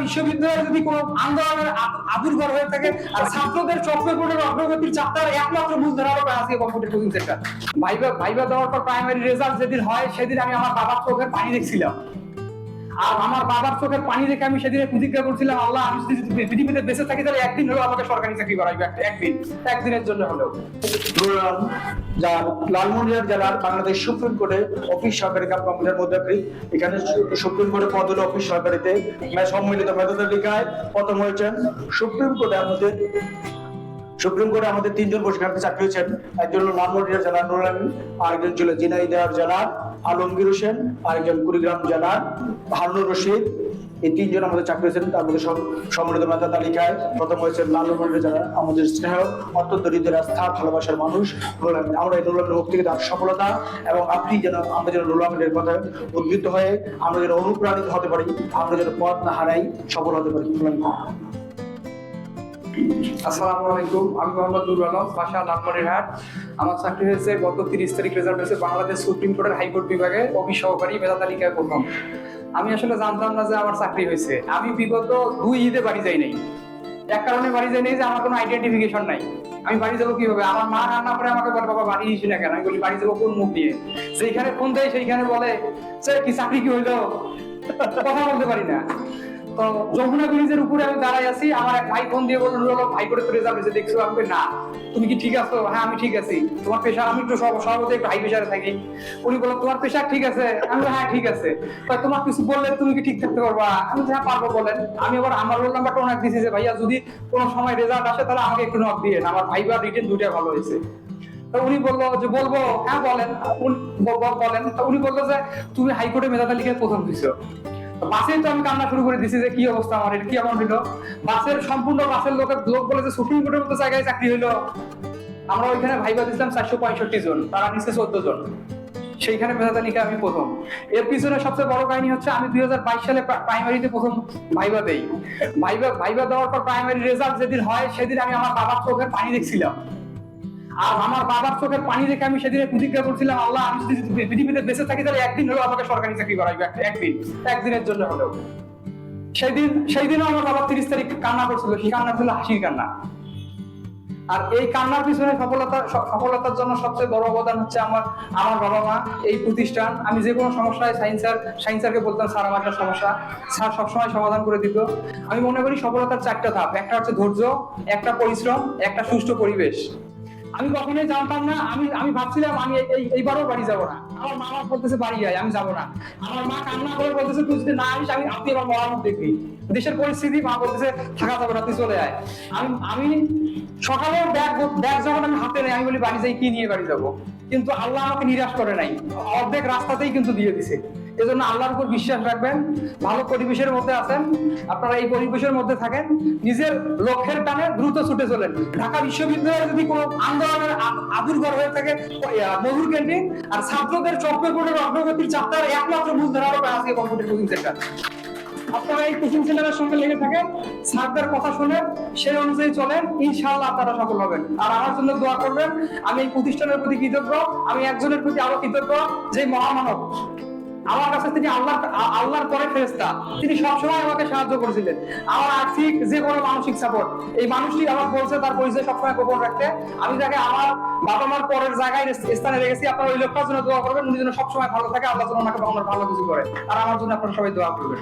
বিশ্ববিদ্যালয়ে যদি কোনো আন্দোলনের আবির্ভাব হয়ে থাকে আর ছাত্রদের চক্রগুলোর অগ্রগতির যাত্রার একমাত্র মূল ধারক আজকে কম্পিউটার কোচিং সেন্টার। ভাইবা দেওয়ার পর প্রাইমারি রেজাল্ট যেদিন হয় সেদিন আমি আমার বাবার চোখের পানি দেখছিলাম। আর আমার বাবার চোখের পানি দেখে আমি সেদিনে প্রতিজ্ঞা করছিলাম, আল্লাহ আমি যদি পৃথিবীতে বেঁচে থাকি তাহলে একদিন হলেও আমাকে সরকারি চাকরি করাইবে, একদিনের জন্য হলেও। যা লালমনিরহাট জেলার বাংলাদেশ সুপ্রিম কোর্টে অফিস সহকারী কাম কম্পিউটার মুদ্রাকরি, এখানে সুপ্রিম কোর্টের পদ হলো অফিস সহকারীতে সম্মিলিত মেধা তালিকায় প্রথম হয়েছেন। সুপ্রিম কোর্টে আমাদের তিনজন প্রশিক্ষার্থী চাকরি হয়েছেন। একজন হলো লালমনিরহাট জেলার নুরুল আমিন, আরেকজন ছিল ঝিনাইদহ জেলার আলমগীর হোসেন, আরেকজন কুড়িগ্রাম জেলার হারুনুর রশিদ। এই তিনজন আমাদের চাকরি হয়েছেন। তার মধ্যে সম্মিলিত মেধা তালিকায় প্রথম হয়েছে লালমনিরহাট জেলার আমাদের স্নেহ অত্যন্ত হৃদয়ের আস্থা ভালোবাসার মানুষ নুরুল আমিন। আমরা এই নুরুল আমিনের মুখ থেকে তার সফলতা এবং আমরা যেন নুরুল আমিনের কথায় উদ্বুদ্ধ হয়ে আমরা যেন অনুপ্রাণিত হতে পারি, আমরা যেন পথ না হারাই, সফল হতে পারি। আসসালামু আলাইকুম, আমি মোহাম্মদ নুরুল আলম, বাসা লালমনিরহাট। আমার চাকরি হয়েছে গত 30 তারিখ রেজাল্ট হয়েছে বাংলাদেশ সুপ্রিম কোর্টের হাইকোর্ট বিভাগে অফিস সহকারী মেধা তালিকায় প্রথম। আমি আসলে জানতাম না যে আমার চাকরি হয়েছে। আমি বিগত 2 ঈদে বাড়ি যাই নাই। এক কারণে বাড়ি যাই নাই যে আমার কোনো আইডেন্টিফিকেশন নাই। আমি বাড়ি যাবো কিভাবে? আমার মা রান্না করে আমাকে বলে, বাবা বাড়ি আসি না কেন? আমি বলি বাড়ি যাবো কোন মুখ দিয়ে? যেখানে ফোন দেয় সেইখানে বলে কি চাকরি কি হইলো, কথা বলতে পারি না। তো যমুনা ব্রিজের উপরে আমি দাঁড়াই আছি, আমার এক ভাই ফোন দিয়ে বলল, নুরুল ভাই করে তো রেজাল্ট হয়েছে দেখছো? আমি না। তুমি কি ঠিক আছো? হ্যাঁ আমি ঠিক আছি। তোমার পেশা? আমি একটু সর্বদা একটু হাই প্রেশারে থাকি। উনি বলল তোমার পেশা ঠিক আছে? আমি হ্যাঁ ঠিক আছে। তোমার কিছু বললে তুমি কি ঠিক থাকতে পারবা? আমি হ্যাঁ পারবো, বলেন। আমি আবার আমার রোল নাম্বারটা ওনাকে দিয়েছি যে ভাইয়া যদি কোনো সময় রেজাল্ট আসে তাহলে আমাকে একটু নক দিয়ে, আমার ভাইবা রিটেন দুইটা ভালো হয়েছে। উনি বললো যে বলবো, হ্যাঁ বলেন। উনি বললো যে তুমি হাইকোর্টে মেধা তালিকায় প্রথম হয়েছো। বাসে তো আমি কান্না শুরু করে দিছি যে কি অবস্থা আমার, কি এমন হইলো? সম্পূর্ণ বাসের লোক বলে যে সুপ্রিম কোর্টের মতো জায়গায় চাকরি হইলো। আমরা ওইখানে ভাইবা দিয়েছিলাম 465 জন, তারা নিচে 14 জন। সেইখানে মেধা তালিকা আমি প্রথম। এর পিছনে সবচেয়ে বড় কাহিনী হচ্ছে আমি 2022 সালে প্রাইমারিতে প্রথম ভাইবা দেই। ভাইবা দেওয়ার পর প্রাইমারি রেজাল্ট যেদিন হয় সেদিন আমি আমার বাবার চোখের পানি দেখছিলাম। আর আমার বাবার চোখের পানি দেখে আমি সেদিনে প্রতিজ্ঞা করছিলাম, আল্লাহ আমি যদি পৃথিবীতে বেঁচে থাকি তাহলে একদিন হলেও আমাকে সরকারি চাকরি করাইবে, একদিনের জন্য হলেও। সেইদিনও আমার বাবা 30 তারিখ কান্না করছিল, সেই কান্না ছিল হাসির কান্না। আর এই কান্নার পিছনে সফলতার জন্য সবচেয়ে বড় অবদান হচ্ছে আমার বাবা মা, এই প্রতিষ্ঠান। আমি যে কোনো সমস্যায় সাইন্স স্যারকে বলতাম, স্যার আমার একটা সমস্যা, স্যার সবসময় সমাধান করে দিত। আমি মনে করি সফলতার 4টা ধাপ। একটা হচ্ছে ধৈর্য, একটা পরিশ্রম, একটা সুষ্ঠু পরিবেশ। আমি কখনোই জানতাম না, আমি ভাবছিলাম আমি এইবারও বাড়ি যাবো না। আমার মা বলতেছে বাড়ি আয়, আমি যাবো না। আমার মা কান্না করে বলতেছে তুই যদি না আসিস আপনি এবার মরার মধ্যে দেখবি। দেশের পরিস্থিতি, মা বলতেছে থাকা যাবে না, তুই চলে আয়। আমি সকালে ব্যাগ যখন আমি হাতে নেই, আমি বলি বাড়ি যাই, কি নিয়ে বাড়ি যাবো? কিন্তু আল্লাহ আমাকে নিরাশ করে নাই, অর্ধেক রাস্তাতেই কিন্তু দিয়ে দিছে। এজন্য আল্লাহর উপর বিশ্বাস রাখবেন। ভালো পরিবেশের মধ্যে আছেন, আপনারা এই পরিবেশের মধ্যে থাকেন, নিজের লক্ষ্যের টানে দ্রুত ছুটে চলেন। ঢাকা বিশ্ববিদ্যালয়ে যদি কোনো আন্দোলনের আবির্ভাব হয়ে থাকে মধুর ক্যান্টিন আর ছাত্রদের চক্রগুলোর অগ্রগতির যাত্রার একমাত্র মূল ধারক আজকে কম্পিউটার কোচিং সেন্টার। আপনারা এই কোচিং সেন্টারের সঙ্গে লেগে থাকেন, স্যারদের কথা শুনেন, সেই অনুযায়ী চলেন, ইনশাআল্লাহ আপনারা সফল হবেন। আর আমার জন্য দোয়া করবেন। আমি এই প্রতিষ্ঠানের প্রতি কৃতজ্ঞ। আমি একজনের প্রতি আরো কৃতজ্ঞ, যে মহামানব আমার কাছে, তিনি আল্লাহর পরে ফেরেশতা। তিনি সবসময় আমাকে সাহায্য করেছিলেন। আমার আর্থিক যে কোনো মানসিক সাপোর্ট, এই মানুষটি আমার বলছে তার পরিচয় সবসময় গোপন রাখতে। আমি তাকে আমার বাবা মার পরের জায়গায় স্থানে রেখেছি। আপনারা ওই লোকটার জন্য দোয়া করবেন, উনি যেন সবসময় ভালো থাকে, আল্লাহ যেন ওনাকে ভালো কিছু করে। আর আমার জন্য আপনারা সবাই দোয়া করবেন।